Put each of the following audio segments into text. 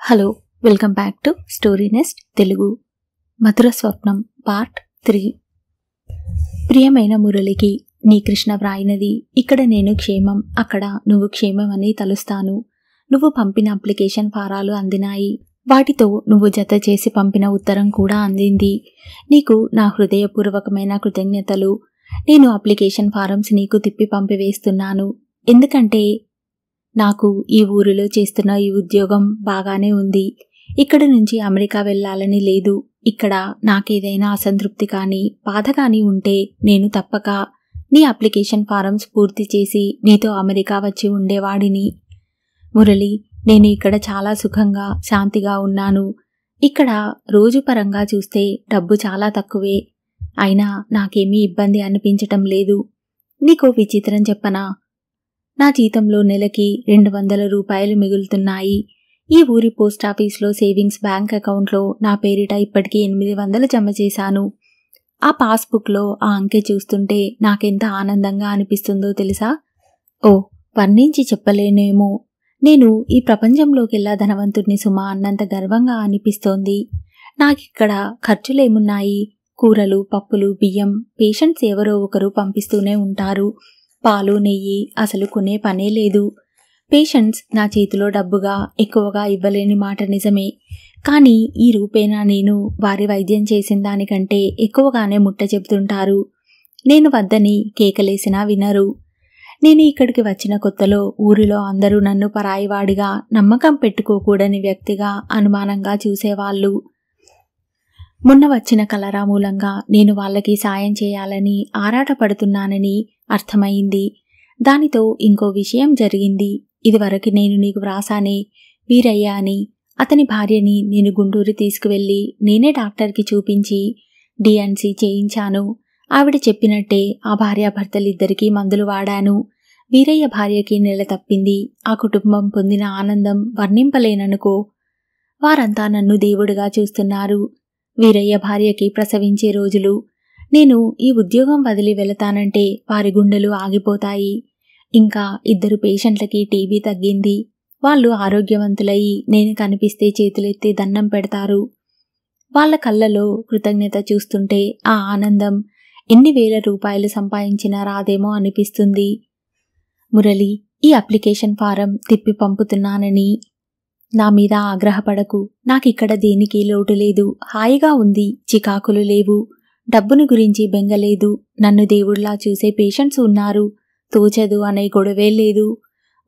Hello, welcome back to story nest Telugu. Madhura Swapnam part 3. ప్రియమైన మురళికి నీ కృష్ణ వ్రాయినది. ఇక్కడ నేను క్షేమం, అక్కడ నువ్వు క్షేమం అని తలుస్తాను. నువ్వు పంపిన అప్లికేషన్ ఫారాలు అందినాయి. వాటితో నువ్వు జత చేసి పంపిన ఉత్తరం కూడా అందింది. నీకు నా హృదయపూర్వకమైన కృతజ్ఞతలు. నేను అప్లికేషన్ ఫారమ్స్ నీకు తిప్పి పంపివేస్తున్నాను. ఎందుకంటే నాకు ఈ ఊరిలో చేస్తున్న ఈ ఉద్యోగం బాగానే ఉంది. ఇక్కడి నుంచి అమెరికా వెళ్ళాలని లేదు. ఇక్కడ నాకేదైనా అసంతృప్తి కానీ బాధ కానీ ఉంటే నేను తప్పక నీ అప్లికేషన్ ఫారమ్స్ పూర్తి చేసి నీతో అమెరికా వచ్చి ఉండేవాడిని. మురళి, నేను ఇక్కడ చాలా సుఖంగా శాంతిగా ఉన్నాను. ఇక్కడ రోజు పరంగా చూస్తే డబ్బు చాలా తక్కువే. అయినా నాకేమీ ఇబ్బంది అనిపించటం లేదు. నీకో విచిత్రం చెప్పనా? నా జీతంలో నెలకి 200 రూపాయలు మిగులుతున్నాయి. ఈ ఊరి పోస్టాఫీస్లో సేవింగ్స్ బ్యాంక్ అకౌంట్లో నా పేరిట ఇప్పటికీ 800 జమ చేశాను. ఆ పాస్బుక్లో ఆ అంకె చూస్తుంటే నాకెంత ఆనందంగా అనిపిస్తుందో తెలుసా? ఓ, వర్ణించి చెప్పలేనేమో. నేను ఈ ప్రపంచంలోకెల్లా ధనవంతుడిని సుమా అన్నంత గర్వంగా అనిపిస్తోంది. నాకిక్కడ ఖర్చులేమున్నాయి? కూరలు, పప్పులు, బియ్యం పేషెంట్స్ ఎవరో ఒకరు పంపిస్తూనే ఉంటారు. పాలు, నెయ్యి అసలు కొనే పనే లేదు. పేషెంట్స్ నా చేతిలో డబ్బుగా ఎక్కువగా ఇవ్వలేని మాట నిజమే. కానీ ఈ రూపేణా నేను వారి వైద్యం చేసిన దానికంటే ఎక్కువగానే ముట్ట చెబుతుంటారు. నేను వద్దని కేకలేసినా వినరు. నేను ఇక్కడికి వచ్చిన కొత్తలో ఊరిలో అందరూ నన్ను పరాయివాడిగా, నమ్మకం పెట్టుకోకూడని వ్యక్తిగా అనుమానంగా చూసేవాళ్ళు. మొన్న వచ్చిన కలరా మూలంగా నేను వాళ్ళకి సాయం చేయాలని ఆరాటపడుతున్నానని అర్థమైంది. దానితో ఇంకో విషయం జరిగింది. ఇదివరకు నేను నీకు వ్రాసానే, వీరయ్య అని, అతని భార్యని నేను గుంటూరు తీసుకువెళ్ళి నేనే డాక్టర్కి చూపించి డిఎన్సి చేయించాను. ఆవిడ చెప్పినట్టే ఆ భార్యాభర్తలిద్దరికీ మందులు వాడాను. వీరయ్య భార్యకి నెల తప్పింది. ఆ కుటుంబం పొందిన ఆనందం వర్ణింపలేననుకో. వారంతా నన్ను దేవుడిగా చూస్తున్నారు. వీరయ్య భార్యకి ప్రసవించే రోజులు. నేను ఈ ఉద్యోగం వదిలి వెళతానంటే వారి గుండెలు ఆగిపోతాయి. ఇంకా 2 పేషెంట్లకి టీబీ తగ్గింది. వాళ్ళు ఆరోగ్యవంతులయ్యి నేను కనిపిస్తే చేతులెత్తి దండం పెడతారు. వాళ్ళ కళ్ళలో కృతజ్ఞత చూస్తుంటే ఆ ఆనందం ఎన్ని వేల రూపాయలు సంపాదించినా రాదేమో అనిపిస్తుంది. మురళి, ఈ అప్లికేషన్ ఫారం తిప్పి పంపుతున్నానని నా మీద ఆగ్రహపడకు. నాకిక్కడ దేనికి లోటు లేదు. హాయిగా ఉంది. చికాకులు లేవు. డబ్బుని గురించి బెంగలేదు. నన్ను దేవుళ్లా చూసే పేషెంట్స్ ఉన్నారు. తోచదు అనే గొడవే లేదు.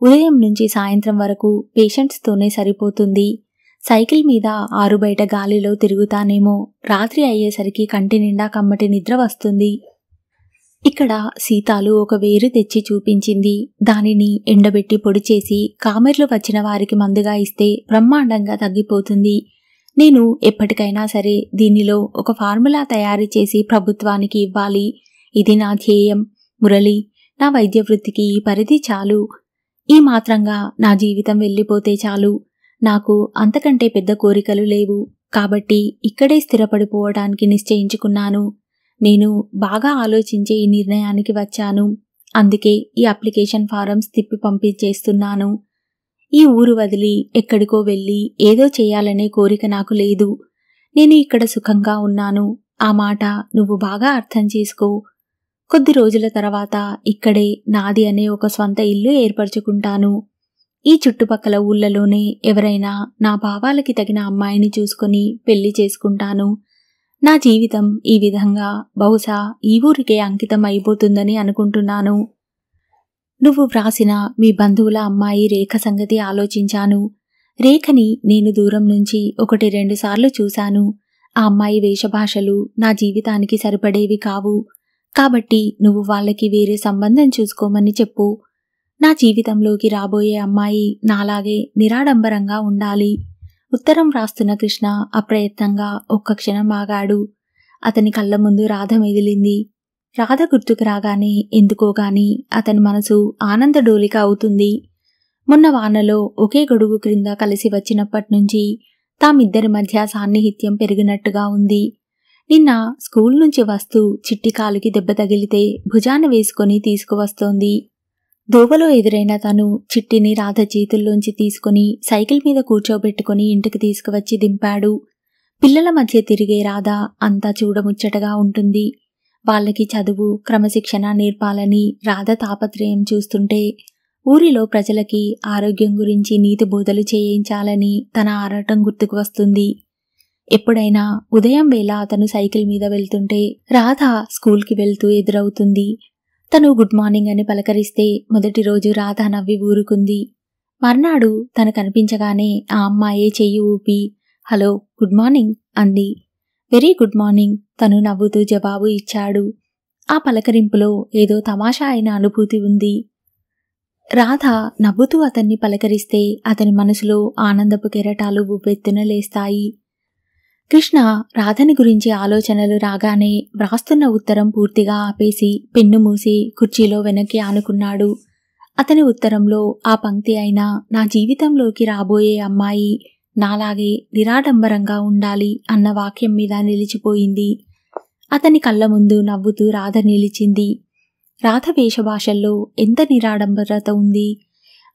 ఉదయం నుంచి సాయంత్రం వరకు పేషెంట్స్తోనే సరిపోతుంది. సైకిల్ మీద ఆరు బయట గాలిలో తిరుగుతానేమో. రాత్రి అయ్యేసరికి కంటి నిండా కమ్మటి నిద్ర వస్తుంది. ఇక్కడ సీతాలు ఒక వేరు తెచ్చి చూపించింది. దానిని ఎండబెట్టి పొడి చేసి కామెర్లు వచ్చిన వారికి మందుగా ఇస్తే బ్రహ్మాండంగా తగ్గిపోతుంది. నేను ఎప్పటికైనా సరే దీనిలో ఒక ఫార్ములా తయారు చేసి ప్రభుత్వానికి ఇవ్వాలి. ఇది నా ధ్యేయం. మురళి, నా వైద్య వృత్తికి ఈ పరిధి చాలు. ఈ మాత్రంగా నా జీవితం వెళ్ళిపోతే చాలు. నాకు అంతకంటే పెద్ద కోరికలు లేవు. కాబట్టి ఇక్కడే స్థిరపడిపోవడానికి నిశ్చయించుకున్నాను. నేను బాగా ఆలోచించే ఈ నిర్ణయానికి వచ్చాను. అందుకే ఈ అప్లికేషన్ ఫారమ్స్ తిప్పి పంపించేస్తున్నాను. ఈ ఊరు వదిలి ఎక్కడికో వెళ్ళి ఏదో చేయాలనే కోరిక నాకు లేదు. నేను ఇక్కడ సుఖంగా ఉన్నాను. ఆ మాట నువ్వు బాగా అర్థం చేసుకో. కొద్ది రోజుల తర్వాత ఇక్కడే నాది అనే ఒక స్వంత ఇల్లు ఏర్పరచుకుంటాను. ఈ చుట్టుపక్కల ఊళ్ళలోనే ఎవరైనా నా భావాలకి తగిన అమ్మాయిని చూసుకొని పెళ్లి చేసుకుంటాను. నా జీవితం ఈ విధంగా బహుశా ఈ ఊరికే అంకితం అయిపోతుందని అనుకుంటున్నాను. నువ్వు వ్రాసిన మీ బంధువుల అమ్మాయి రేఖ సంగతి ఆలోచించాను. రేఖని నేను దూరం నుంచి 1-2 సార్లు చూశాను. ఆ అమ్మాయి వేషభాషలు నా జీవితానికి సరిపడేవి కావు. కాబట్టి నువ్వు వాళ్ళకి వేరే సంబంధం చూసుకోమని చెప్పు. నా జీవితంలోకి రాబోయే అమ్మాయి నాలాగే నిరాడంబరంగా ఉండాలి. ఉత్తరం రాస్తున్న కృష్ణ అప్రయత్నంగా ఒక్క క్షణం ఆగాడు. అతని కళ్ళ ముందు రాధ మెదిలింది. రాధ గుర్తుకు రాగానే ఎందుకోగాని అతని మనసు ఆనందడోలిక అవుతుంది. మొన్న వానలో ఒకే గొడుగు క్రింద కలిసి వచ్చినప్పటినుంచి తామిద్దరి మధ్య సాన్నిహిత్యం పెరిగినట్టుగా ఉంది. నిన్న స్కూల్ నుంచి వస్తూ చిట్టి కాలుకి దెబ్బ తగిలితే భుజాన వేసుకొని తీసుకువస్తోంది. దోవలో ఎదురైన తను చిట్టిని రాధ చేతుల్లోంచి తీసుకుని సైకిల్ మీద కూర్చోబెట్టుకుని ఇంటికి తీసుకువచ్చి దింపాడు. పిల్లల మధ్య తిరిగే రాధ అంతా చూడముచ్చటగా ఉంటుంది. వాళ్ళకి చదువు, క్రమశిక్షణ నేర్పాలని రాధ తాపత్రయం చూస్తుంటే ఊరిలో ప్రజలకి ఆరోగ్యం గురించి నీతి బోధలు చేయించాలని తన ఆరాటం గుర్తుకు వస్తుంది. ఎప్పుడైనా ఉదయం వేళ అతను సైకిల్ మీద వెళ్తుంటే రాధ స్కూల్కి వెళ్తూ ఎదురవుతుంది. తను గుడ్ మార్నింగ్ అని పలకరిస్తే మొదటి రోజు రాధ నవ్వి ఊరుకుంది. మర్నాడు తను కనిపించగానే ఆ అమ్మాయే చెయ్యి ఊపి హలో గుడ్ మార్నింగ్ అంది. వెరీ గుడ్ మార్నింగ్ తను నవ్వుతూ జవాబు ఇచ్చాడు. ఆ పలకరింపులో ఏదో తమాషా అయిన అనుభూతి ఉంది. రాధ నవ్వుతూ అతన్ని పలకరిస్తే అతని మనసులో ఆనందపు కెరటాలు ఉవ్వెత్తున లేస్తాయి. కృష్ణ రాధని గురించి ఆలోచనలు రాగానే వ్రాస్తున్న ఉత్తరం పూర్తిగా ఆపేసి పెన్ను మూసి కుర్చీలో వెనక్కి ఆనుకున్నాడు. అతని ఉత్తరంలో ఆ పంక్తి అయినా నా జీవితంలోకి రాబోయే అమ్మాయి నాలాగే నిరాడంబరంగా ఉండాలి అన్న వాక్యం మీద నిలిచిపోయింది. అతని కళ్ళ ముందు నవ్వుతూ రాధ నిలిచింది. రాధ వేషభాషల్లో ఎంత నిరాడంబరత ఉంది.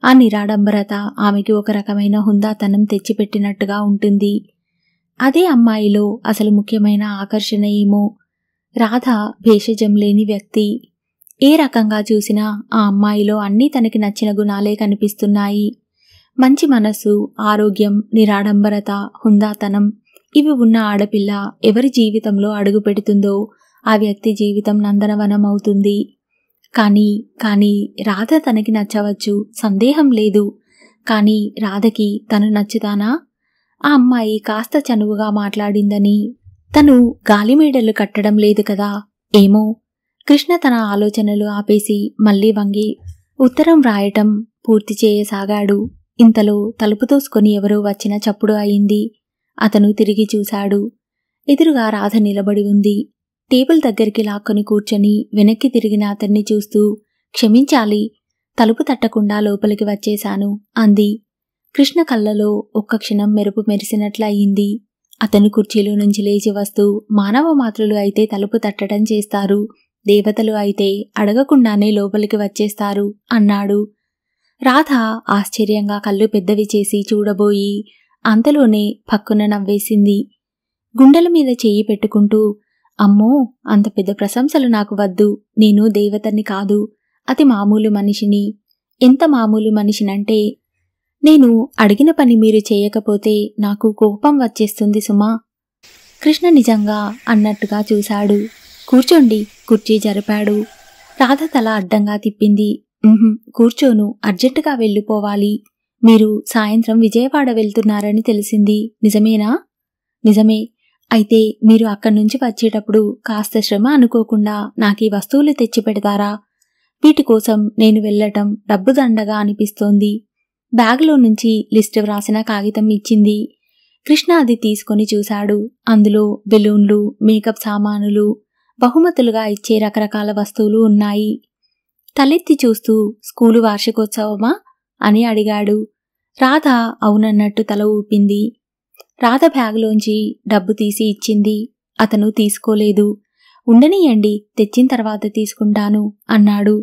ఆ నిరాడంబరత ఆమెకి ఒక రకమైన హుందాతనం తెచ్చిపెట్టినట్టుగా ఉంటుంది. అదే అమ్మాయిలో అసలు ముఖ్యమైన ఆకర్షణ ఏమో. రాధ భేషజం లేని వ్యక్తి. ఏ రకంగా చూసినా ఆ అమ్మాయిలో అన్నీ తనకి నచ్చిన గుణాలే కనిపిస్తున్నాయి. మంచి మనస్సు, ఆరోగ్యం, నిరాడంబరత, హుందాతనం ఇవి ఉన్న ఆడపిల్ల ఎవరి జీవితంలో అడుగు పెడుతుందో ఆ వ్యక్తి జీవితం నందనవనం అవుతుంది. కానీ రాధ తనకి నచ్చవచ్చు, సందేహం లేదు. కానీ రాధకి తను నచ్చుతానా? ఆ అమ్మాయి కాస్త చనువుగా మాట్లాడిందని తను గాలిమేడలు కట్టడం లేదు కదా. ఏమో. కృష్ణ తన ఆలోచనలు ఆపేసి మళ్లీ వంగి ఉత్తరం రాయటం పూర్తి చేయసాగాడు. ఇంతలో తలుపు తోసుకొని ఎవరో వచ్చిన చప్పుడు అయింది. అతను తిరిగి చూశాడు. ఎదురుగా రాధ నిలబడి ఉంది. టేబుల్ దగ్గరికి లాక్కొని కూర్చొని వెనక్కి తిరిగిన అతన్ని చూస్తూ క్షమించాలి, తలుపు తట్టకుండా లోపలికి వచ్చేశాను అంది. కృష్ణ కళ్ళలో ఒక్క క్షణం మెరుపు మెరిసినట్లయింది. అతను కుర్చీలో నుంచి లేచి వస్తూ మానవ మాతృలు అయితే తలుపు తట్టడం చేస్తారు, దేవతలు అయితే అడగకుండానే లోపలికి వచ్చేస్తారు అన్నాడు. రాధ ఆశ్చర్యంగా కళ్ళు పెద్దవి చేసి చూడబోయి అంతలోనే పక్కున నవ్వేసింది. గుండెల మీద చెయ్యి పెట్టుకుంటూ అమ్మో, అంత పెద్ద ప్రశంసలు నాకు వద్దు. నేను దేవతని కాదు, అతి మామూలు మనిషిని. ఎంత మామూలు మనిషినంటే నేను అడిగిన పని మీరు చేయకపోతే నాకు కోపం వచ్చేస్తుంది సుమా. కృష్ణ నిజంగా అన్నట్టుగా చూశాడు. కూర్చోండి, కుర్చీ జరిపాడు. రాధ తల అడ్డంగా తిప్పింది. కూర్చోను, అర్జెంటుగా వెళ్ళిపోవాలి. మీరు సాయంత్రం విజయవాడ వెళ్తున్నారని తెలిసింది, నిజమేనా? నిజమే. అయితే మీరు అక్కడి నుంచి వచ్చేటప్పుడు కాస్త శ్రమ అనుకోకుండా నాకీ వస్తువులు తెచ్చి పెడతారా? వీటి కోసం నేను వెళ్ళటం డబ్బు దండగా అనిపిస్తోంది. బ్యాగులో నుంచి లిస్టు వ్రాసిన కాగితం ఇచ్చింది. కృష్ణ అది తీసుకొని చూశాడు. అందులో బెలూన్లు, మేకప్ సామానులు, బహుమతులుగా ఇచ్చే రకరకాల వస్తువులు ఉన్నాయి. తలెత్తి చూస్తూ స్కూలు వార్షికోత్సవమా అని అడిగాడు. రాధ అవునన్నట్టు తల ఊపింది. రాధ బ్యాగులోంచి డబ్బు తీసి ఇచ్చింది. అతను తీసుకోలేదు. ఉండనీయండి, తెచ్చిన తర్వాత తీసుకుంటాను అన్నాడు.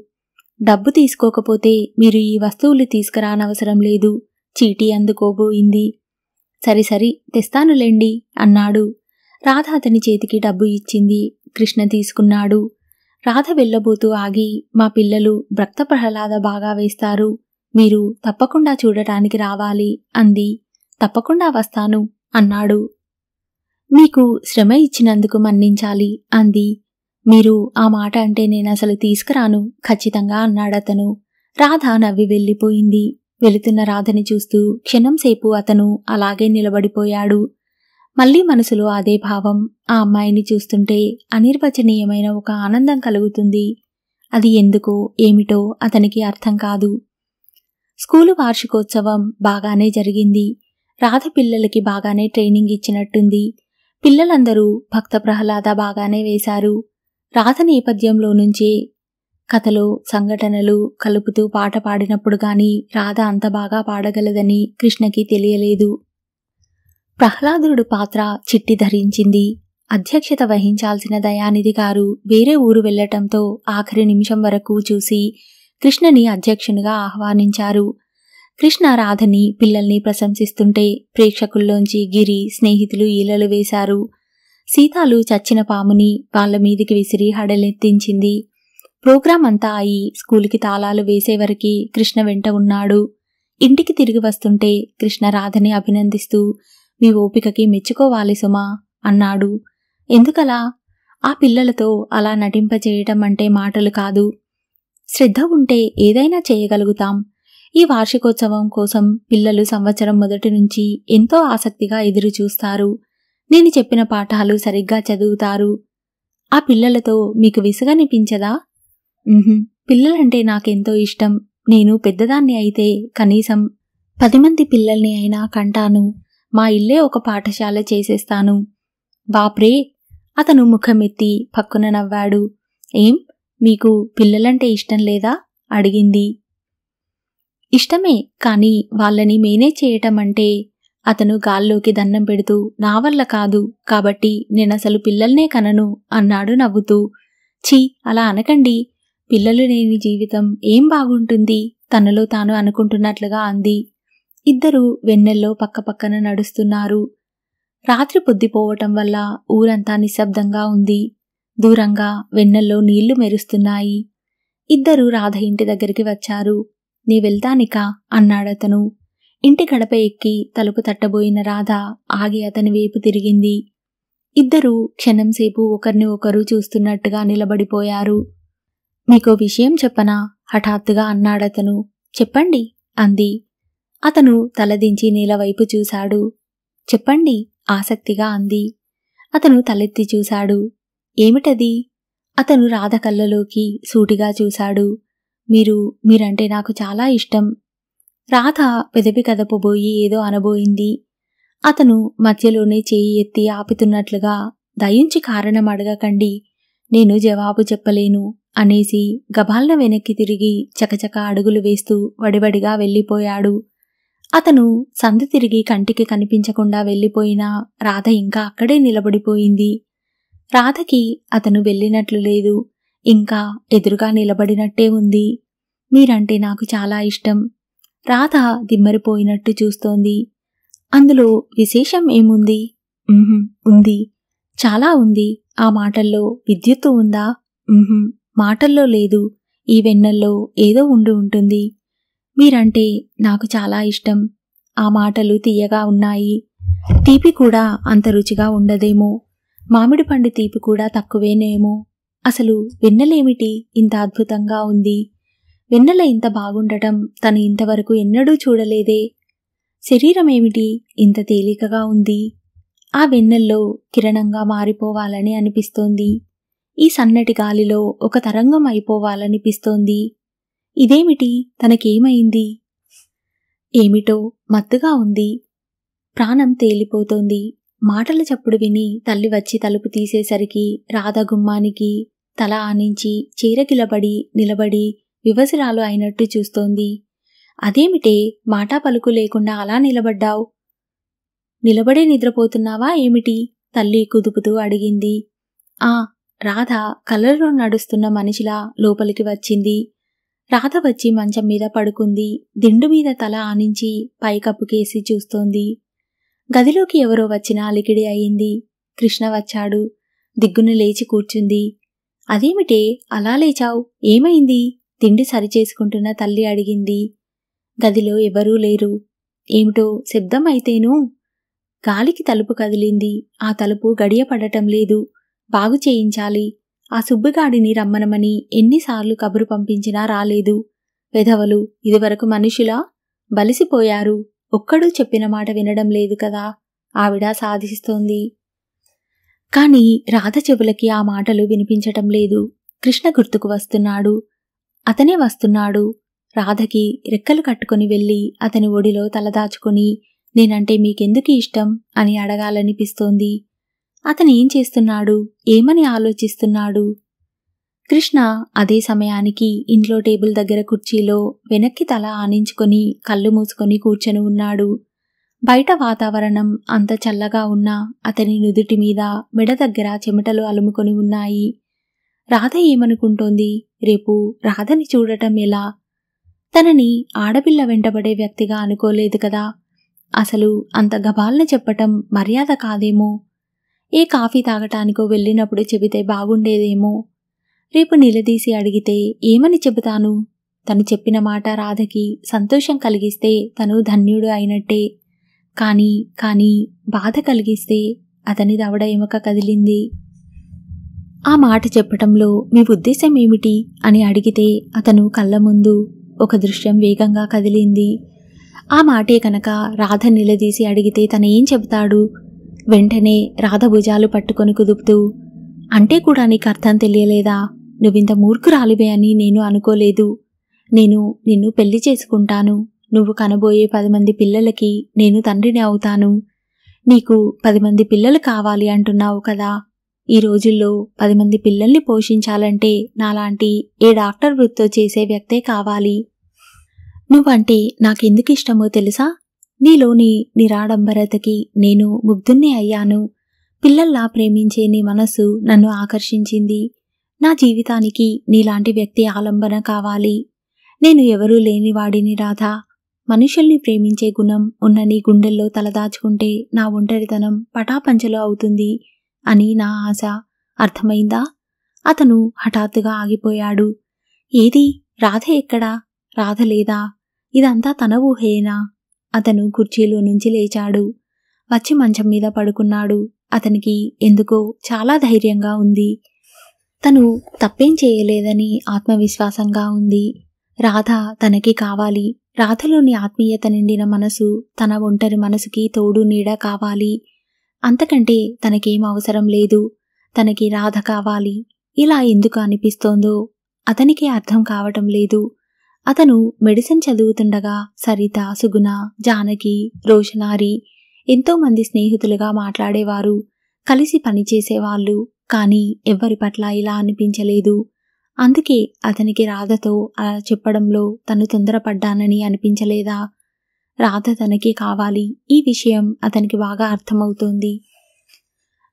డబ్బు తీసుకోకపోతే మీరు ఈ వస్తువులు తీసుకురానవసరం లేదు, చీటీ అందుకోబోయింది. సరి తెస్తానులేండి అన్నాడు. రాధ అతని చేతికి డబ్బు ఇచ్చింది. కృష్ణ తీసుకున్నాడు. రాధ వెళ్ళబోతూ ఆగి మా పిల్లలు భక్త ప్రహ్లాద బాగా వేస్తారు, మీరు తప్పకుండా చూడటానికి రావాలి అంది. తప్పకుండా వస్తాను అన్నాడు. మీకు శ్రమ ఇచ్చినందుకు మన్నించాలి అంది. మీరు ఆ మాట అంటే నేనసలు తీసుకురాను ఖచ్చితంగా అన్నాడతను. రాధ నవ్వి వెళ్ళిపోయింది. వెళుతున్న రాధని చూస్తూ క్షణంసేపు అతను అలాగే నిలబడిపోయాడు. మళ్లీ మనసులో అదే భావం. ఆ అమ్మాయిని చూస్తుంటే అనిర్వచనీయమైన ఒక ఆనందం కలుగుతుంది. అది ఎందుకో ఏమిటో అతనికి అర్థం కాదు. స్కూలు వార్షికోత్సవం బాగానే జరిగింది. రాధ పిల్లలకి బాగానే ట్రైనింగ్ ఇచ్చినట్టుంది. పిల్లలందరూ భక్త ప్రహ్లాద బాగానే వేశారు. రాధ నేపథ్యంలో నుంచే కథలో సంఘటనలు కలుపుతూ పాట పాడినప్పుడు గాని రాధ అంత బాగా పాడగలదని కృష్ణకి తెలియలేదు. ప్రహ్లాదుడు పాత్ర చిట్టి ధరించింది. అధ్యక్షత వహించాల్సిన దయానిధి గారు వేరే ఊరు వెళ్లటంతో ఆఖరి నిమిషం వరకు చూసి కృష్ణని అధ్యక్షునిగా ఆహ్వానించారు. కృష్ణ రాధని పిల్లల్ని ప్రశంసిస్తుంటే ప్రేక్షకుల్లోంచి గిరి స్నేహితులు ఈలలు వేశారు. సీతాలు చచ్చిన పాముని వాళ్ల మీదికి విసిరి హడలెత్తించింది. ప్రోగ్రాం అంతా అయి స్కూలుకి తాళాలు వేసేవరకి కృష్ణ వెంట ఉన్నాడు. ఇంటికి తిరిగి వస్తుంటే కృష్ణ రాధని అభినందిస్తూ, మీ ఓపికకి మెచ్చుకోవాలి సుమా అన్నాడు. ఎందుకలా? ఆ పిల్లలతో అలా నటింపచేయటం అంటే మాటలు కాదు. శ్రద్ధ ఉంటే ఏదైనా చేయగలుగుతాం. ఈ వార్షికోత్సవం కోసం పిల్లలు సంవత్సరం మొదటి నుంచి ఎంతో ఆసక్తిగా ఎదురుచూస్తారు. నేను చెప్పిన పాఠాలు సరిగ్గా చదువుతారు. ఆ పిల్లలతో మీకు విసుగనిపించదా? పిల్లలంటే నాకెంతో ఇష్టం. నేను పెద్దదాన్ని అయితే కనీసం 10 మంది పిల్లల్ని అయినా కంటాను. మా ఇల్లే ఒక పాఠశాల చేసేస్తాను. బాప్రే! అతను ముఖమెత్తి పక్కున నవ్వాడు. ఏం, మీకు పిల్లలంటే ఇష్టం లేదా? అడిగింది. ఇష్టమే, కాని వాళ్ళని మేనేజ్ చేయటం అంటే. అతను గాల్లోకి దన్నం పెడుతూ, నా వల్ల కాదు, కాబట్టి నేనసలు పిల్లల్నే కనను అన్నాడు నవ్వుతూ. ఛీ, అలా అనకండి. పిల్లలు లేని జీవితం ఏం బాగుంటుంది తనలో తాను అనుకుంటున్నట్లుగా అంది. ఇద్దరూ వెన్నెల్లో పక్కపక్కన నడుస్తున్నారు. రాత్రి పొద్దుపోవటం వల్ల ఊరంతా నిశ్శబ్దంగా ఉంది. దూరంగా వెన్నెల్లో నీళ్లు మెరుస్తున్నాయి. ఇద్దరూ రాధ ఇంటి దగ్గరికి వచ్చారు. నీ వెళ్తానికా అన్నాడతను. ఇంటి గడప ఎక్కి తలుపు తట్టబోయిన రాధ ఆగి అతని వైపు తిరిగింది. ఇద్దరూ క్షణంసేపు ఒకరిని ఒకరు చూస్తున్నట్టుగా నిలబడిపోయారు. మీకో విషయం చెప్పనా? హఠాత్తుగా అన్నాడతను. చెప్పండి అంది. అతను తలదించి నేలవైపు చూశాడు. చెప్పండి ఆసక్తిగా అంది. అతను తలెత్తి చూశాడు. ఏమిటది? అతను రాధ కళ్ళలోకి సూటిగా చూశాడు. మీరంటే నాకు చాలా ఇష్టం. రాధ పెదవి కదపబోయి ఏదో అనబోయింది. అతను మధ్యలోనే చేయి ఎత్తి ఆపుతున్నట్లుగా, దయించి కారణం అడగకండి, నేను జవాబు చెప్పలేను అనేసి గబాల్న వెనక్కి తిరిగి చకచక అడుగులు వేస్తూ వడివడిగా వెళ్ళిపోయాడు. అతను సందు తిరిగి కంటికి కనిపించకుండా వెళ్ళిపోయినా రాధ ఇంకా అక్కడే నిలబడిపోయింది. రాధకి అతను వెళ్ళినట్లు లేదు, ఇంకా ఎదురుగా నిలబడినట్టే ఉంది. మీరంటే నాకు చాలా ఇష్టం. రాధ దిమ్మరిపోయినట్టు చూస్తోంది. అందులో విశేషం ఏముంది? ఉంది, చాలా ఉంది. ఆ మాటల్లో విద్యుత్తు ఉందా? మాటల్లో లేదు. ఈ వెన్నెల్లో ఏదో ఉండి ఉంటుంది. మీరంటే నాకు చాలా ఇష్టం. ఆ మాటలు తీయగా ఉన్నాయి. తీపి కూడా అంత రుచిగా ఉండదేమో. మామిడి పండు తీపి కూడా తక్కువేనేమో. అసలు వెన్నెలేమిటి ఇంత అద్భుతంగా ఉంది? వెన్నెల ఇంత బాగుండటం తను ఇంతవరకు ఎన్నడూ చూడలేదే. శరీరమేమిటి ఇంత తేలికగా ఉంది? ఆ వెన్నెల్లో కిరణంగా మారిపోవాలని అనిపిస్తోంది. ఈ సన్నటి గాలిలో ఒక తరంగం అయిపోవాలనిపిస్తోంది. ఇదేమిటి? తనకేమైంది? ఏమిటో మత్తుగా ఉంది. ప్రాణం తేలిపోతోంది. మాటల చప్పుడు విని తల్లి వచ్చి తలుపు తీసేసరికి రాధ గుమ్మానికి తల ఆనించి చీరగిలబడి నిలబడి వివసురాలు అయినట్టు చూస్తోంది. అదేమిటే మాటా పలుకు లేకుండా అలా నిలబడ్డావు? నిలబడే నిద్రపోతున్నావా ఏమిటి? తల్లి కుదుపుతూ అడిగింది. ఆ, రాధ కళ్ళలో నడుస్తున్న మనిషిలా లోపలికి వచ్చింది. రాధ వచ్చి మంచం మీద పడుకుంది. దిండు మీద తల ఆనించి పైకప్పుకేసి చూస్తోంది. గదిలోకి ఎవరో వచ్చిన అలికిడి అయింది. కృష్ణ వచ్చాడు. దిగ్గున లేచి కూర్చుంది. అదేమిటే అలా లేచావు? ఏమైంది? తిండి సరిచేసుకుంటున్న తల్లి అడిగింది. గదిలో ఎవరూ లేరు. ఏమిటో శబ్దం అయితేనూ. గాలికి తలుపు కదిలింది. ఆ తలుపు గడియ పడటం లేదు. బాగు చేయించాలి. ఆ సుబ్బిగాడిని రమ్మనమని ఎన్నిసార్లు కబురు పంపించినా రాలేదు. వెధవలు ఇదివరకు మనుషులా? బలిసిపోయారు. ఒక్కడూ చెప్పిన మాట వినడం లేదు కదా ఆవిడ సాధిస్తోంది. కాని రాధ చెవులకి ఆ మాటలు వినిపించటం లేదు. కృష్ణ గుర్తుకు వస్తున్నాడు. అతనే వస్తున్నాడు. రాధకి రెక్కలు కట్టుకుని వెళ్ళి అతని ఒడిలో తలదాచుకుని నేనంటే మీకెందుకు ఇష్టం అని అడగాలనిపిస్తోంది. అతనేం చేస్తున్నాడు? ఏమని ఆలోచిస్తున్నాడు? కృష్ణ అదే సమయానికి ఇంట్లో టేబుల్ దగ్గర కుర్చీలో వెనక్కి తల ఆనించుకొని కళ్ళు మూసుకొని కూర్చొని ఉన్నాడు. బయట వాతావరణం అంత చల్లగా ఉన్నా అతని నుదుటి మీద మెడ దగ్గర చెమటలు అలుముకొని ఉన్నాయి. రాధ ఏమనుకుంటోంది? రేపు రాధని చూడటం ఎలా? తనని ఆడపిల్ల వెంటబడే వ్యక్తిగా అనుకోలేదు కదా. అసలు అంత గబాల్న చెప్పటం మర్యాద కాదేమో. ఏ కాఫీ తాగటానికో వెళ్ళినప్పుడు చెబితే బాగుండేదేమో. రేపు నిలదీసి అడిగితే ఏమని చెబుతాను? తను చెప్పిన మాట రాధకి సంతోషం కలిగిస్తే తను ధన్యుడు అయినట్టే. కానీ బాధ కలిగిస్తే అతని దవడ ఎముక కదిలింది. ఆ మాట చెప్పటంలో మీ ఉద్దేశం ఏమిటి అని అడిగితే అతను కళ్ళ ముందు ఒక దృశ్యం వేగంగా కదిలింది. ఆ మాటే కనుక రాధ నిలదీసి అడిగితే తనేం చెబుతాడు? వెంటనే రాధ భుజాలు పట్టుకొని కుదుపుతూ, అంటే కూడా నీకు అర్థం తెలియలేదా? నువ్వింత మూర్ఖురాలివే అని నేను అనుకోలేదు. నేను నిన్ను పెళ్లి చేసుకుంటాను. నువ్వు కనబోయే 10 మంది పిల్లలకి నేను తండ్రిని అవుతాను. నీకు 10 మంది పిల్లలు కావాలి అంటున్నావు కదా. ఈ రోజుల్లో 10 మంది పిల్లల్ని పోషించాలంటే నాలాంటి ఏ డాక్టర్ వృత్తో చేసే వ్యక్తే కావాలి. నువ్వంటే నాకెందుకు ఇష్టమో తెలుసా? నీలోని నిరాడంబరతకి నేను ముగ్ధుణ్ణి అయ్యాను. పిల్లల్లా ప్రేమించే నీ మనసు నన్ను ఆకర్షించింది. నా జీవితానికి నీలాంటి వ్యక్తి ఆలంబన కావాలి. నేను ఎవరూ లేనివాడిని రాధా. మనుషుల్ని ప్రేమించే గుణం ఉన్న నీ గుండెల్లో తలదాచుకుంటే నా ఒంటరితనం పటాపంచలో అవుతుంది అని నా ఆశ. అర్థమైందా? అతను హఠాత్తుగా ఆగిపోయాడు. ఏది? రాధ ఎక్కడా? రాధ లేదా? ఇదంతా తన ఊహేనా? అతను కుర్చీలో నుంచి లేచాడు. వచ్చి మంచం మీద పడుకున్నాడు. అతనికి ఎందుకో చాలా ధైర్యంగా ఉంది. తను తప్పేం చేయలేదని ఆత్మవిశ్వాసంగా ఉంది. రాధ తనకి కావాలి. రాధలోని ఆత్మీయత నిండిన మనసు తన ఒంటరి మనసుకి తోడు నీడ కావాలి. అంతకంటే తనకేం అవసరం లేదు. తనకి రాధ కావాలి. ఇలా ఎందుకు అనిపిస్తోందో అతనికి అర్థం కావటం లేదు. అతను మెడిసిన్ చదువుతుండగా సరిత, సుగుణ, జానకి, రోషనారి ఎంతోమంది స్నేహితులుగా మాట్లాడేవారు. కలిసి పనిచేసేవాళ్ళు. కానీ ఎవ్వరి పట్ల ఇలా అనిపించలేదు. అందుకే అతనికి రాధతో అలా చెప్పడంలో తను తొందరపడ్డానని అనిపించలేదా? రాధ తనకి కావాలి. ఈ విషయం అతనికి బాగా అర్థమవుతోంది.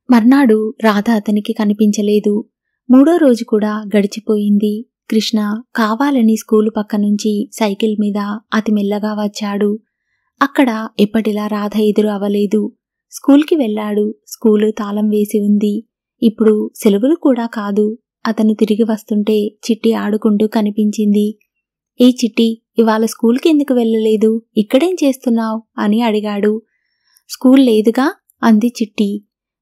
మర్నాడు రాధ అతనికి కనిపించలేదు. 3వ రోజు కూడా గడిచిపోయింది. కృష్ణ కావాలని స్కూలు పక్క నుంచి సైకిల్ మీద అతి మెల్లగా వచ్చాడు. అక్కడ ఎప్పటిలా రాధ ఎదురు అవ్వలేదు. స్కూల్కి వెళ్ళాడు. స్కూలు తాళం వేసి ఉంది. ఇప్పుడు సెలవులు కూడా కాదు. అతను తిరిగి వస్తుంటే చిట్టి ఆడుకుంటూ కనిపించింది. ఏ చిట్టి, ఇవాళ స్కూల్కి ఎందుకు వెళ్ళలేదు? ఇక్కడేం చేస్తున్నావు అని అడిగాడు. స్కూల్ లేదుగా అంది చిట్టి.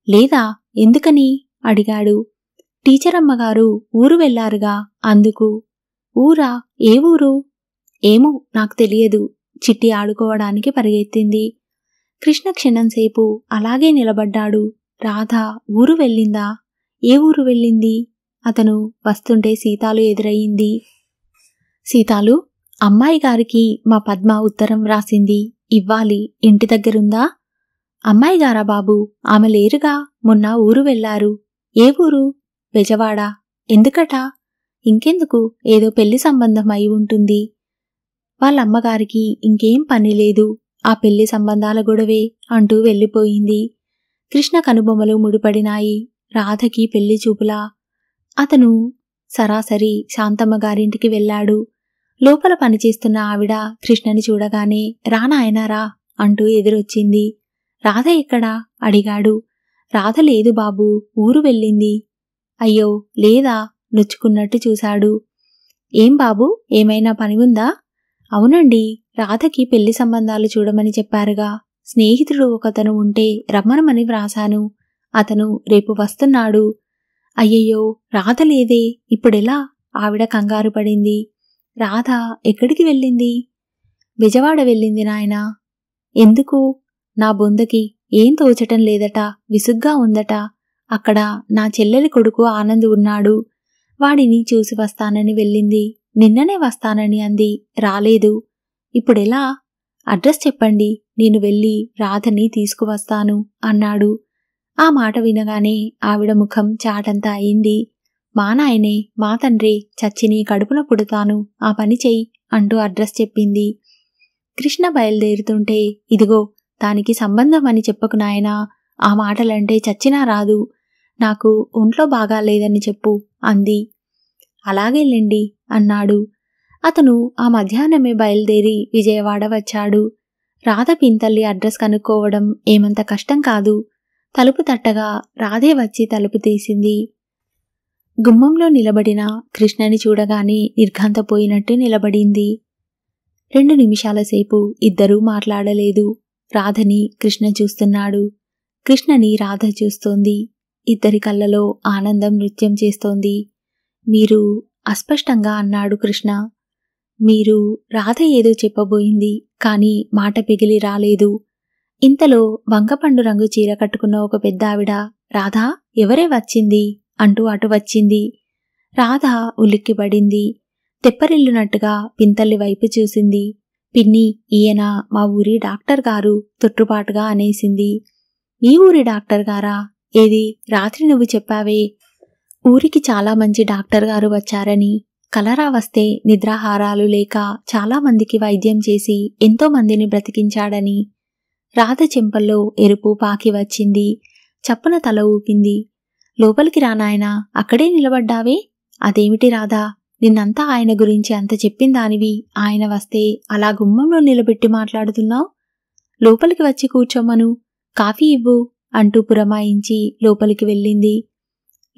లేదా? ఎందుకని అడిగాడు. టీచర్ అమ్మగారు ఊరు వెళ్లారుగా అందుకు. ఊరా? ఏ ఊరు? ఏమో నాకు తెలియదు. చిట్టి ఆడుకోవడానికి పరిగెత్తింది. కృష్ణ క్షణంసేపు అలాగే నిలబడ్డాడు. రాధ ఊరు వెళ్ళిందా? ఏ ఊరు వెళ్ళింది? అతను వస్తుంటే సీతాలు ఎదురయ్యింది. సీతాలు, అమ్మాయి గారికి మా పద్మ ఉత్తరం వ్రాసింది. ఇవ్వాలి. ఇంటి దగ్గరుందా? అమ్మాయి గారా బాబు? ఆమె లేరుగా. మొన్న ఊరు వెళ్లారు. ఏ ఊరు? బెజవాడ. ఎందుకట? ఇంకెందుకు, ఏదో పెళ్లి సంబంధం అయి ఉంటుంది. వాళ్ళమ్మగారికి ఇంకేం పని లేదు. ఆ పెళ్లి సంబంధాల గొడవే అంటూ వెళ్ళిపోయింది. కృష్ణ కనుబొమ్మలు ముడిపడినాయి. రాధకి పెళ్లి చూపులా? అతను సరాసరి శాంతమ్మ గారింటికి వెళ్ళాడు. లోపల పనిచేస్తున్న ఆవిడ కృష్ణని చూడగానే రానాయనారా అంటూ ఎదురొచ్చింది. రాధ ఎక్కడా అడిగాడు. రాధ లేదు బాబూ, ఊరు వెళ్ళింది. అయ్యో లేదా? నొచ్చుకున్నట్టు చూశాడు. ఏం బాబూ, ఏమైనా పని ఉందా? అవునండి, రాధకి పెళ్లి సంబంధాలు చూడమని చెప్పారుగా. స్నేహితుడు ఒకతను ఉంటే రమ్మనమని వ్రాసాను. అతను రేపు వస్తున్నాడు. అయ్యయ్యో, రాధ లేదే, ఇప్పుడెలా? ఆవిడ కంగారు పడింది. రాధ ఎక్కడికి వెళ్ళింది? బెజవాడ వెళ్ళింది నాయనా. ఎందుకు? నా బొందకి ఏం తోచటం లేదట, విసుగ్గా ఉందట. అక్కడ నా చెల్లెలి కొడుకు ఆనంద్ ఉన్నాడు. వాడిని చూసి వస్తానని వెళ్ళింది. నిన్ననే వస్తానని అంది, రాలేదు. ఇప్పుడెలా? అడ్రస్ చెప్పండి, నేను వెళ్ళి రాధని తీసుకువస్తాను అన్నాడు. ఆ మాట వినగానే ఆవిడ ముఖం చాటంతా అయింది. మా నాయనే, మా తండ్రి, చచ్చి నీ కడుపున పుడతాను, ఆ పని చెయ్యి అంటూ అడ్రస్ చెప్పింది. కృష్ణ బయలుదేరుతుంటే, ఇదిగో దానికి సంబంధం అని చెప్పకు నాయనా, ఆ మాటలంటే చచ్చినా రాదు. నాకు ఒంట్లో బాగాలేదని చెప్పు అంది. అలాగేలేండి అన్నాడు. అతను ఆ మధ్యాహ్నమే బయలుదేరి విజయవాడ వచ్చాడు. రాధ పింతల్లి అడ్రస్ కనుక్కోవడం ఏమంత కష్టం కాదు. తలుపు తట్టగా రాధే వచ్చి తలుపు తీసింది. గుమ్మంలో నిలబడిన కృష్ణని చూడగానే నిర్ఘాంతపోయినట్టు నిలబడింది. 2 నిమిషాల సేపు ఇద్దరూ మాట్లాడలేదు. రాధని కృష్ణ చూస్తున్నాడు, కృష్ణని రాధ చూస్తోంది. ఇద్దరి కళ్ళలో ఆనందం నృత్యం చేస్తోంది. మీరు అస్పష్టంగా అన్నాడు కృష్ణ. మీరు రాధ ఏదో చెప్పబోయింది, కాని మాట పిగిలి రాలేదు. ఇంతలో వంకపండు రంగు చీర కట్టుకున్న ఒక పెద్దావిడ రాధా ఎవరే వచ్చింది అంటూ అటు వచ్చింది. రాధ ఉలిక్కిపడింది. తెప్పరిల్లునట్టుగా పింతల్లి వైపు చూసింది. పిన్ని, ఈయన మా ఊరి డాక్టర్ గారు తొట్టుపాటుగా అనేసింది. మీ ఊరి డాక్టర్ గారా? ఏది రాత్రి నువ్వు చెప్పావే, ఊరికి చాలా మంచి డాక్టర్ గారు వచ్చారని, కలరా వస్తే నిద్రాహారాలు లేక చాలామందికి వైద్యం చేసి ఎంతో మందిని బ్రతికించాడని. రాధ చెంపల్లో ఎరుపు పాకి వచ్చింది. చప్పున తల ఊపింది. లోపలికి రానాయనా, అక్కడే నిలబడ్డావే? అదేమిటి రాధా, నిన్నంతా ఆయన గురించి అంత చెప్పిందానివి, ఆయన వస్తే అలా గుమ్మంలో నిలబెట్టి మాట్లాడుతున్నావు? లోపలికి వచ్చి కూర్చోమ్మను, కాఫీ ఇవ్వు అంటూ పురమాయించి లోపలికి వెళ్ళింది.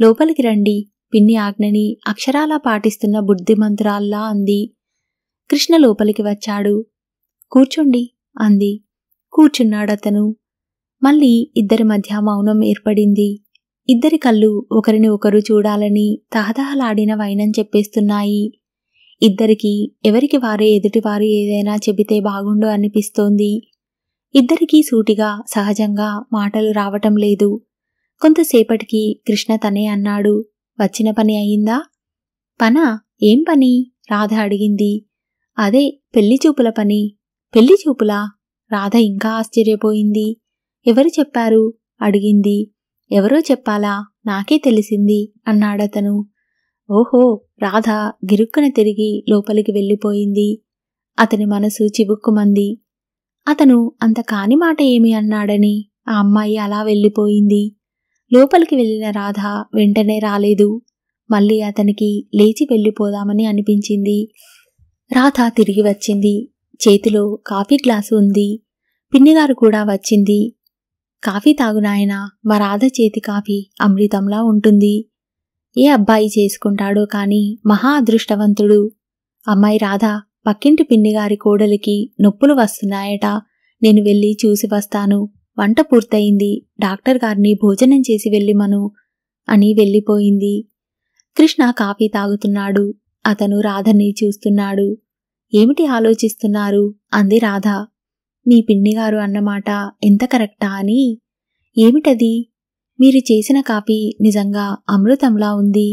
లోపలికి రండి, పిన్ని ఆజ్ఞని అక్షరాలా పాటిస్తున్న బుద్ధిమంతురాల్లా అంది. కృష్ణ లోపలికి వచ్చాడు. కూర్చోండి అంది. కూర్చున్నాడతను. మళ్ళీ ఇద్దరి మధ్య మౌనం ఏర్పడింది. ఇద్దరి కళ్ళు ఒకరిని ఒకరు చూడాలని తహతహలాడిన వైనం చెప్పేస్తున్నాయి. ఇద్దరికీ ఎవరికి వారే ఎదుటివారు ఏదైనా చెబితే బాగుండు అనిపిస్తోంది. ఇద్దరికీ సూటిగా సహజంగా మాటలు రావటం లేదు. కొంతసేపటికి కృష్ణ తనే అన్నాడు, వచ్చిన పని అయిందా? పనా? ఏం పని? రాధ అడిగింది. అదే పెళ్లి చూపుల పని. పెళ్లి చూపులా? రాధ ఇంకా ఆశ్చర్యపోయింది. ఎవరు చెప్పారు అడిగింది. ఎవరో చెప్పాలా, నాకే తెలిసింది అన్నాడతను. ఓహో, రాధ గిరుక్కున తిరిగి లోపలికి వెళ్ళిపోయింది. అతని మనసు చివుక్కుమంది. అతను అంత కాని మాట ఏమి అన్నాడని ఆ అమ్మాయి అలా వెళ్ళిపోయింది. లోపలికి వెళ్ళిన రాధ వెంటనే రాలేదు. మళ్ళీ అతనికి లేచి వెళ్ళిపోదామని అనిపించింది. రాధ తిరిగి వచ్చింది. చేతిలో కాఫీ గ్లాసు ఉంది. పిన్నిగారు కూడా వచ్చింది. కాఫీ తాగునాయనా, మా రాధ చేతి కాఫీ అమృతంలా ఉంటుంది. ఏ అబ్బాయి చేసుకుంటాడో కాని మహా అదృష్టవంతుడు. అమ్మాయి రాధ, పక్కింటి పిన్నిగారి కోడలికి నొప్పులు వస్తున్నాయట, నేను వెళ్ళి చూసి వస్తాను. వంట పూర్తయింది, డాక్టర్ గారిని భోజనం చేసి వెళ్ళిమను అని వెళ్ళిపోయింది. కృష్ణ కాఫీ తాగుతున్నాడు. అతను రాధని చూస్తున్నాడు. ఏమిటి ఆలోచిస్తున్నారు అంది రాధ. మీ పిన్నిగారు అన్నమాట ఎంత కరెక్టా అని. ఏమిటది? మీరు చేసిన కాఫీ నిజంగా అమృతంలా ఉంది.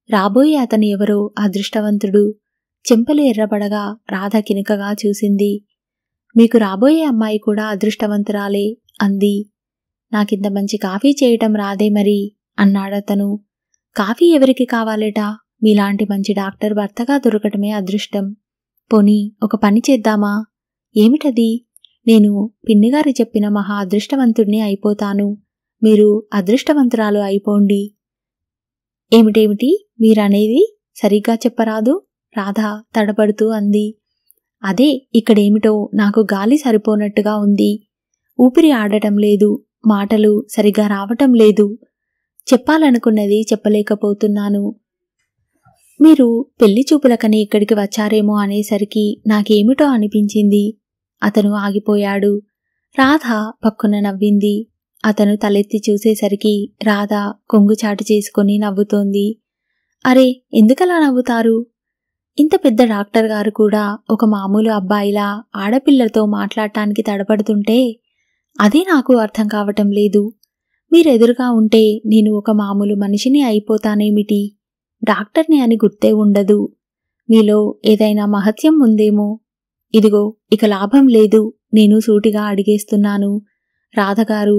రాబోయే అతను ఎవరో అదృష్టవంతుడు. చెంపలు ఎర్రబడగా రాధ కినుకగా చూసింది. మీకు రాబోయే అమ్మాయి కూడా అదృష్టవంతురాలే అంది. నాకింత మంచి కాఫీ చేయటం రాదే మరి అన్నాడతను. కాఫీ ఎవరికి కావాలట? మీలాంటి మంచి డాక్టర్ భర్తగా దొరకటమే అదృష్టం. పోనీ ఒక పని చేద్దామా? ఏమిటది? నేను పిన్నిగారు చెప్పిన మహా అదృష్టవంతుడిని అయిపోతాను, మీరు అదృష్టవంతురాలు అయిపోండి. ఏమిటేమిటి మీరనేది? సరిగ్గా చెప్పరాదు? రాధ తడబడుతూ అంది. అదే, ఇక్కడేమిటో నాకు గాలి సరిపోనట్టుగా ఉంది. ఊపిరి ఆడటం లేదు, మాటలు సరిగా రావటం లేదు. చెప్పాలనుకున్నది చెప్పలేకపోతున్నాను. మీరు పెళ్లి చూపులకని ఇక్కడికి వచ్చారేమో అనేసరికి నాకేమిటో అనిపించింది. అతను ఆగిపోయాడు. రాధ పక్కున నవ్వింది. అతను తలెత్తి చూసేసరికి రాధ కొంగుచాటు చేసుకుని నవ్వుతోంది. అరే, ఎందుకలా నవ్వుతారు? ఇంత పెద్ద డాక్టర్ గారు కూడా ఒక మామూలు అబ్బాయిలా ఆడపిల్లతో మాట్లాడటానికి తడపడుతుంటే అదే నాకు అర్థం కావటం లేదు. మీరెదురుగా ఉంటే నేను ఒక మామూలు మనిషిని అయిపోతానేమిటి? డాక్టర్ని అని గుర్తే ఉండదు. మీలో ఏదైనా మహత్యం ఉందేమో. ఇదిగో, ఇక లాభం లేదు, నేను సూటిగా అడిగేస్తున్నాను. రాధగారు,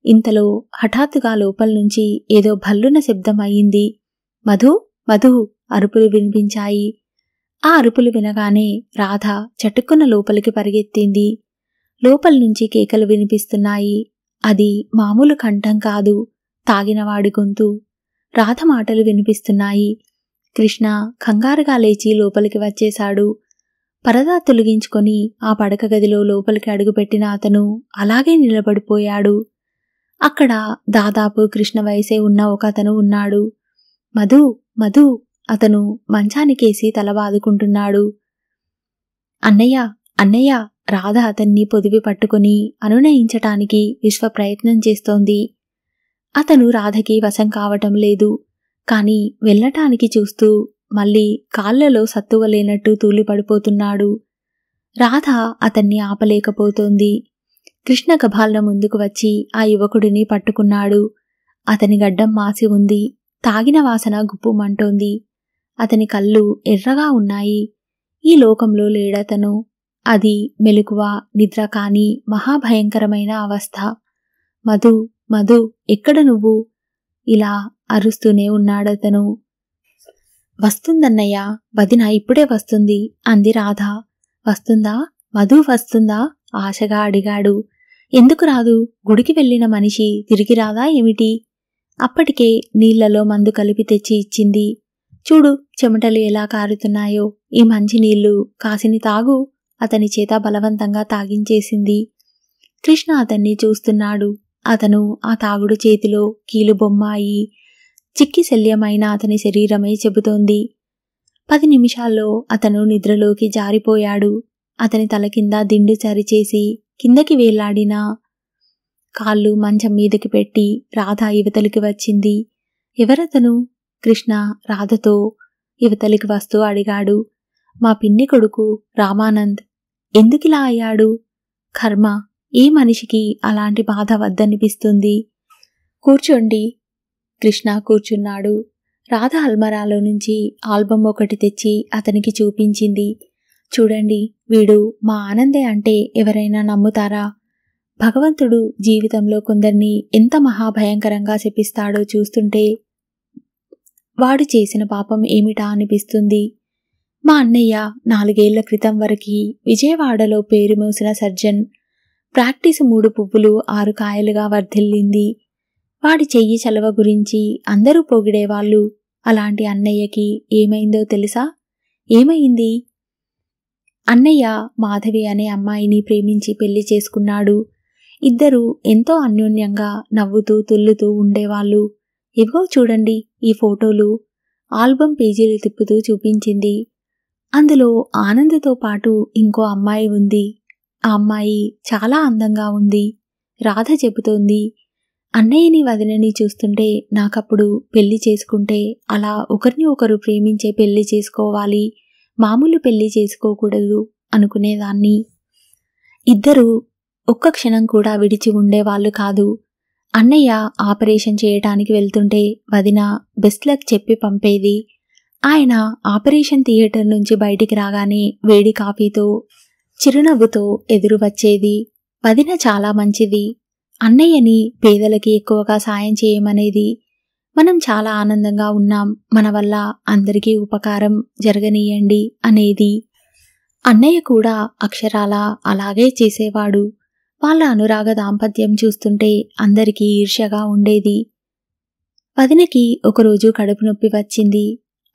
ఇంతలో హఠాత్తుగా లోపల్నుంచి ఏదో భల్లున శబ్దం అయింది. మధు, మధు అరుపులు వినిపించాయి. ఆ అరుపులు వినగానే రాధ చటుక్కున లోపలికి పరిగెత్తింది. లోపల్నుంచి కేకలు వినిపిస్తున్నాయి. అది మామూలు కంఠం కాదు, తాగినవాడి గొంతు. రాధ మాటలు వినిపిస్తున్నాయి. కృష్ణ కంగారుగా లేచి లోపలికి వచ్చేశాడు. పరదా తొలగించుకొని ఆ పడక గదిలో లోపలికి అడుగుపెట్టిన అతను అలాగే నిలబడిపోయాడు. అక్కడ దాదాపు కృష్ణ వయసే ఉన్న ఒక అతను ఉన్నాడు. మధు మధు అతను మంచానికేసి తల బాదుకుంటున్నాడు. అన్నయ్య అన్నయ్య రాధ అతన్ని పొదివి పట్టుకుని అనునయించటానికి విశ్వ ప్రయత్నం చేస్తోంది. అతను రాధకి వశం కావటం లేదు. కాని వెళ్ళటానికి చూస్తూ మళ్ళీ కాళ్లలో సత్తువ లేనట్టు తూలిపడిపోతున్నాడు. రాధ అతన్ని ఆపలేకపోతోంది. కృష్ణ గభాలన ముందుకు వచ్చి ఆ యువకుడిని పట్టుకున్నాడు. అతని గడ్డం మాసి ఉంది. తాగిన వాసన గుప్పుమంటోంది. అతని కళ్ళు ఎర్రగా ఉన్నాయి. ఈ లోకంలో లేడతను. అది మెలకువ నిద్ర కాని మహాభయంకరమైన అవస్థ. మధు మధు ఎక్కడ నువ్వు? ఇలా అరుస్తూనే ఉన్నాడతను. వస్తుందన్నయ్య, వదిన ఇప్పుడే వస్తుంది అంది రాధ. వస్తుందా? మధు వస్తుందా? ఆశగా అడిగాడు. ఎందుకు రాదు? గుడికి వెళ్ళిన మనిషి తిరిగి రాదా ఏమిటి? అప్పటికే నీళ్లలో మందు కలిపి తెచ్చి ఇచ్చింది. చూడు చెమటలు ఎలా కారుతున్నాయో. ఈ మంచినీళ్లు కాసిని తాగు. అతని చేత బలవంతంగా తాగించేసింది. కృష్ణ అతన్ని చూస్తున్నాడు. అతను ఆ తాగుడు చేతిలో కీలుబొమ్మ అయి చిక్కి శల్యమైన అతని శరీరమే చెబుతోంది. 10 నిమిషాల్లో అతను నిద్రలోకి జారిపోయాడు. అతని తల కింద దిండు సరిచేసి కిందకి వేలాడిన కాళ్ళు మంచం మీదకి పెట్టి రాధ యువతలికి వచ్చింది. ఎవరతను? కృష్ణ రాధతో యువతలికి వస్తూ అడిగాడు. మా పిన్ని కొడుకు రామానంద్. ఎందుకిలా అయ్యాడు? కర్మ. ఏ మనిషికి అలాంటి బాధ వద్దనిపిస్తుంది. కూర్చోండి. కృష్ణ కూర్చున్నాడు. రాధ అల్మరాలో నుంచి ఆల్బం ఒకటి తెచ్చి అతనికి చూపించింది. చూడండి, వీడు మా ఆనందే అంటే ఎవరైనా నమ్ముతారా? భగవంతుడు జీవితంలో కొందరిని ఎంత మహాభయంకరంగా శపిస్తాడో చూస్తుంటే వాడు చేసిన పాపం ఏమిటా అనిపిస్తుంది. మా అన్నయ్య 4 ఏళ్ల క్రితం వరకు విజయవాడలో పేరు మోసిన సర్జన్. ప్రాక్టీసు 3 పువ్వులు 6 కాయలుగా వర్ధిల్లింది. వాడి చెయ్యి చలవ గురించి అందరూ పొగిడేవాళ్ళు. అలాంటి అన్నయ్యకి ఏమైందో తెలుసా? ఏమైంది? అన్నయ్య మాధవి అనే అమ్మాయిని ప్రేమించి పెళ్లి చేసుకున్నాడు. ఇద్దరూ ఎంతో అన్యోన్యంగా నవ్వుతూ తుల్లుతూ ఉండేవాళ్ళు. ఇవో చూడండి ఈ ఫోటోలు. ఆల్బం పేజీలు తిప్పుతూ చూపించింది. అందులో ఆనంద్తో పాటు ఇంకో అమ్మాయి ఉంది. ఆ అమ్మాయి చాలా అందంగా ఉంది. రాధ చెబుతోంది. అన్నయ్యని వదినని చూస్తుంటే నాకప్పుడు పెళ్లి చేసుకుంటే అలా ఒకరిని ఒకరు ప్రేమించే పెళ్లి చేసుకోవాలి, మామూలు పెళ్లి చేసుకోకూడదు అనుకునేదాన్ని. ఇద్దరూ ఒక్క క్షణం కూడా విడిచి ఉండేవాళ్ళు కాదు. అన్నయ్య ఆపరేషన్ చేయటానికి వెళ్తుంటే వదిన బెస్ట్ లక్ చెప్పి పంపేది. ఆయన ఆపరేషన్ థియేటర్ నుంచి బయటికి రాగానే వేడి కాఫీతో చిరునవ్వుతో ఎదురు వచ్చేది. వదిన చాలా మంచిది. అన్నయ్యని పేదలకి ఎక్కువగా సాయం చేయమనేది. మనం చాలా ఆనందంగా ఉన్నాం, మన వల్ల అందరికీ ఉపకారం జరగనీయండి అనేది. అన్నయ్య కూడా అక్షరాలా అలాగే చేసేవాడు. వాళ్ళ అనురాగ దాంపత్యం చూస్తుంటే అందరికీ ఈర్ష్యగా ఉండేది. వదినకి ఒకరోజు కడుపు నొప్పి వచ్చింది.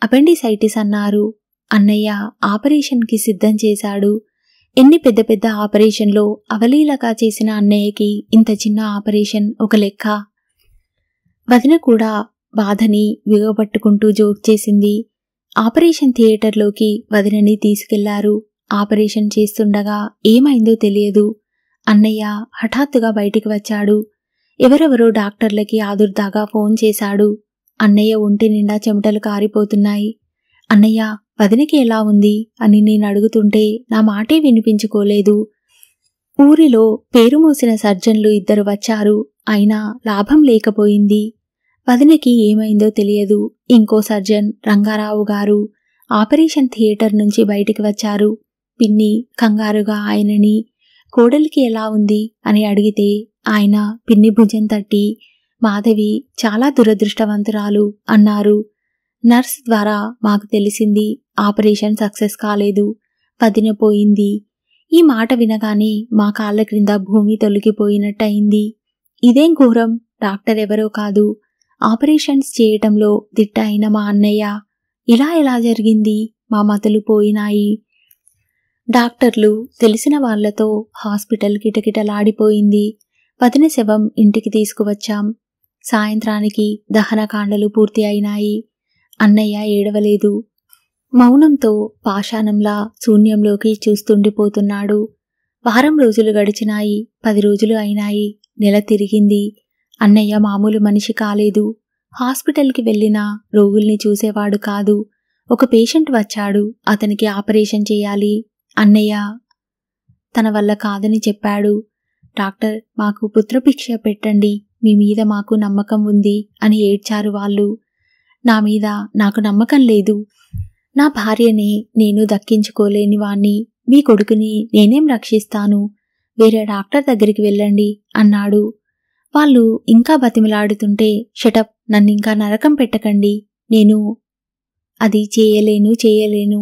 అపెండిసైటిస్ అన్నారు. అన్నయ్య ఆపరేషన్కి సిద్ధం చేశాడు. ఎన్ని పెద్ద పెద్ద ఆపరేషన్లో అవలీలగా చేసిన అన్నయ్యకి ఇంత చిన్న ఆపరేషన్ ఒక లెక్క. వదిన కూడా బాధని విగపట్టుకుంటూ జోక్ చేసింది. ఆపరేషన్ థియేటర్లోకి వదినని తీసుకెళ్లారు. ఆపరేషన్ చేస్తుండగా ఏమైందో తెలియదు. అన్నయ్య హఠాత్తుగా బయటికి వచ్చాడు. ఎవరెవరో డాక్టర్లకి ఆదుర్దాగా ఫోన్ చేశాడు. అన్నయ్య ఒంటి నిండా చెమటలు కారిపోతున్నాయి. అన్నయ్య వదినకి ఎలా ఉంది అని నేను అడుగుతుంటే నా మాటే వినిపించుకోలేదు. ఊరిలో పేరు మోసిన సర్జన్లు 2 వచ్చారు. అయినా లాభం లేకపోయింది. వదినకి ఏమైందో తెలియదు. ఇంకో సర్జన్ రంగారావు గారు ఆపరేషన్ థియేటర్ నుంచి బయటికి వచ్చారు. పిన్ని కంగారుగా ఆయనని కోడలికి ఎలా ఉంది అని అడిగితే ఆయన పిన్ని భుజం తట్టి మాధవి చాలా దురదృష్టవంతురాలు అన్నారు. నర్స్ ద్వారా మాకు తెలిసింది ఆపరేషన్ సక్సెస్ కాలేదు, వదిన పోయింది. ఈ మాట వినగానే మా కాళ్ల క్రింద భూమి తొలగిపోయినట్టయింది. ఇదేం ఘోరం! డాక్టర్ ఎవరో కాదు, ఆపరేషన్స్ చేయటంలో దిట్ట అయిన మా అన్నయ్య. ఇలా ఎలా జరిగింది? మా మతులు పోయినాయి. డాక్టర్లు తెలిసిన వాళ్లతో హాస్పిటల్ కిటకిటలాడిపోయింది. వదిన శవం ఇంటికి తీసుకువచ్చాం. సాయంత్రానికి దహనకాండలు పూర్తి అయినాయి. అన్నయ్య ఏడవలేదు. మౌనంతో పాషాణంలా శూన్యంలోకి చూస్తుండిపోతున్నాడు. వారం రోజులు గడిచినాయి. 10 రోజులు అయినాయి. నెల తిరిగింది. అన్నయ్య మామూలు మనిషి కాలేదు. హాస్పిటల్కి వెళ్ళినా రోగుల్ని చూసేవాడు కాదు. ఒక పేషెంట్ వచ్చాడు. అతనికి ఆపరేషన్ చేయాలి. అన్నయ్య తన వల్ల కాదని చెప్పాడు. డాక్టర్, మాకు పుత్రభిక్ష పెట్టండి, మీ మీద మాకు నమ్మకం ఉంది అని ఏడ్చారు వాళ్ళు. నా మీద నాకు నమ్మకం లేదు. నా భార్యనే నేను దక్కించుకోలేని వాణ్ణి. మీ కొడుకుని నేనేం రక్షిస్తాను? వేరే డాక్టర్ దగ్గరికి వెళ్ళండి అన్నాడు. వాళ్ళు ఇంకా బతిమిలాడుతుంటే, షటప్, నన్నింకా నరకం పెట్టకండి. నేను అది చేయలేను.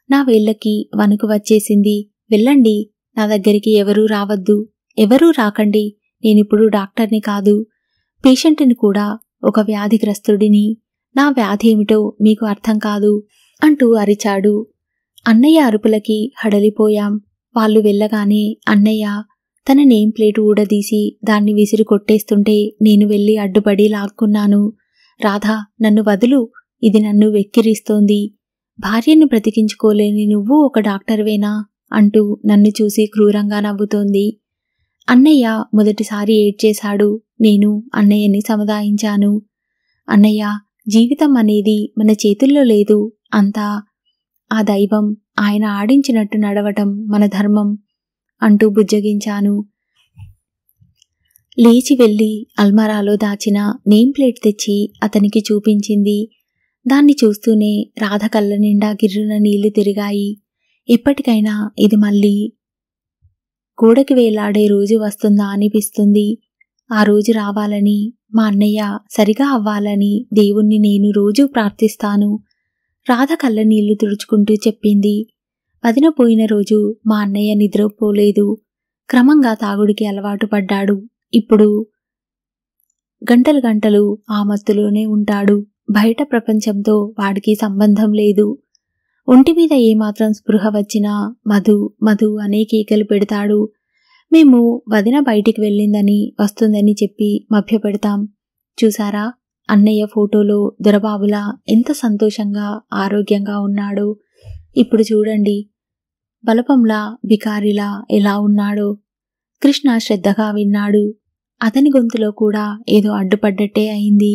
నా వేళ్ళకి వణుకు వచ్చేసింది. వెళ్ళండి, నా దగ్గరికి ఎవరూ రావద్దు. ఎవరూ రాకండి. నేనిప్పుడు డాక్టర్ని కాదు, పేషెంట్ని కూడా, ఒక వ్యాధిగ్రస్తుడిని. నా వ్యాధి ఏమిటో మీకు అర్థం కాదు అంటూ అరిచాడు. అన్నయ్య అరుపులకి హడలిపోయాం. వాళ్ళు వెళ్ళగానే అన్నయ్య తన నేమ్ ప్లేట్ ఊడదీసి దాన్ని విసిరి కొట్టేస్తుంటే నేను వెళ్ళి అడ్డుపడి లాక్కున్నాను. రాధా, నన్ను వదులు, ఇది నన్ను వెక్కిరిస్తోంది. భార్యను బ్రతికించుకోలేని నువ్వు ఒక డాక్టర్వేనా అంటూ నన్ను చూసి క్రూరంగా నవ్వుతోంది. అన్నయ్య మొదటిసారి ఏడ్చేశాడు. నేను అన్నయ్యని సముదాయించాను. అన్నయ్య, జీవితం అనేది మన చేతుల్లో లేదు. అంతా ఆ దైవం, ఆయన ఆడించినట్టు నడవటం మన ధర్మం అంటూ బుజ్జగించాను. లేచి వెళ్ళి అల్మారాలో దాచిన నేమ్ ప్లేట్ తెచ్చి అతనికి చూపించింది. దాన్ని చూస్తూనే రాధ కళ్ళ నిండా గిర్రున నీళ్లు తిరిగాయి. ఎప్పటికైనా ఇది మళ్ళీ గోడకి వేలాడే రోజు వస్తుందా అనిపిస్తుంది. ఆ రోజు రావాలని, మా అన్నయ్య సరిగా అవ్వాలని దేవుణ్ణి నేను రోజూ ప్రార్థిస్తాను. రాధ కళ్ళ నీళ్లు తుడుచుకుంటూ చెప్పింది. వదిన పోయిన రోజు మా అన్నయ్య నిద్రపోలేదు. క్రమంగా తాగుడికి అలవాటు పడ్డాడు. ఇప్పుడు గంటలు గంటలు ఆ మత్తులోనే ఉంటాడు. బయట ప్రపంచంతో వాడికి సంబంధం లేదు. ఒంటిమీద ఏమాత్రం స్పృహ వచ్చినా మధు అనే కేకలు పెడతాడు. మేము వదిన బయటికి వెళ్ళిందని వస్తుందని చెప్పి మభ్యపెడతాం. చూసారా, అన్నయ్య ఫోటోలో దొరబాబులా ఎంత సంతోషంగా ఆరోగ్యంగా ఉన్నాడో. ఇప్పుడు చూడండి, బలపంలా బికారిలా ఎలా ఉన్నాడో. కృష్ణ శ్రద్ధగా విన్నాడు. అతని గొంతులో కూడా ఏదో అడ్డుపడ్డట్టే అయింది.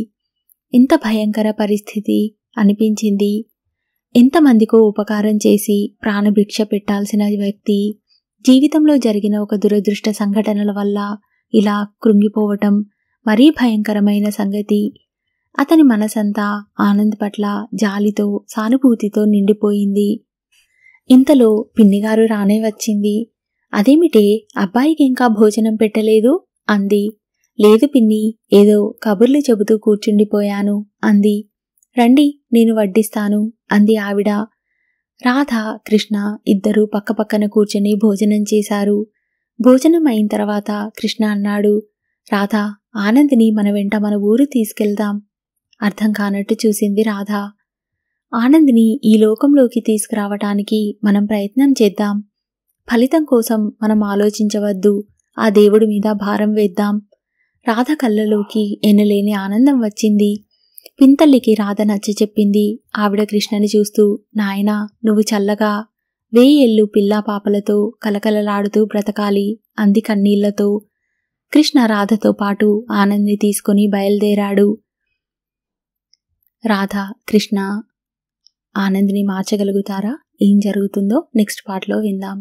ఎంత భయంకర పరిస్థితి అనిపించింది. ఎంతమందికో ఉపకారం చేసి ప్రాణభిక్ష పెట్టాల్సిన వ్యక్తి జీవితంలో జరిగిన ఒక దురదృష్ట సంఘటనల వల్ల ఇలా కృంగిపోవటం మరీ భయంకరమైన సంగతి. అతని మనసంతా ఆనంద్ పట్ల జాలితో, సానుభూతితో నిండిపోయింది. ఇంతలో పిన్నిగారు రానే వచ్చింది. అదేమిటే, అబ్బాయికి ఇంకా భోజనం పెట్టలేదు అంది. లేదు పిన్ని, ఏదో కబుర్లు చెబుతూ కూర్చుండిపోయాను అంది. రండి, నేను వడ్డిస్తాను అంది ఆవిడ. రాధ, కృష్ణ ఇద్దరూ పక్కపక్కన కూర్చొని భోజనం చేశారు. భోజనం అయిన తర్వాత కృష్ణ అన్నాడు, రాధ, ఆనంద్ని మన వెంట మన ఊరు తీసుకెళ్దాం. అర్థం కానట్టు చూసింది రాధ. ఆనంద్ని ఈ లోకంలోకి తీసుకురావటానికి మనం ప్రయత్నం చేద్దాం. ఫలితం కోసం మనం ఆలోచించవద్దు. ఆ దేవుడి మీద భారం వేద్దాం. రాధ కళ్ళలోకి ఎనలేని ఆనందం వచ్చింది. పింతల్లికి రాధ నచ్చ చెప్పింది. ఆవిడ కృష్ణని చూస్తూ, నాయనా, నువ్వు చల్లగా 1000 ఏళ్ళు పిల్లా పాపలతో కలకలలాడుతూ బ్రతకాలి అంది కన్నీళ్లతో. కృష్ణ రాధతో పాటు ఆనంద్ని తీసుకుని బయలుదేరాడు. రాధ, కృష్ణ ఆనంద్ని మార్చగలుగుతారా? ఏం జరుగుతుందో నెక్స్ట్ పార్ట్లో విందాం.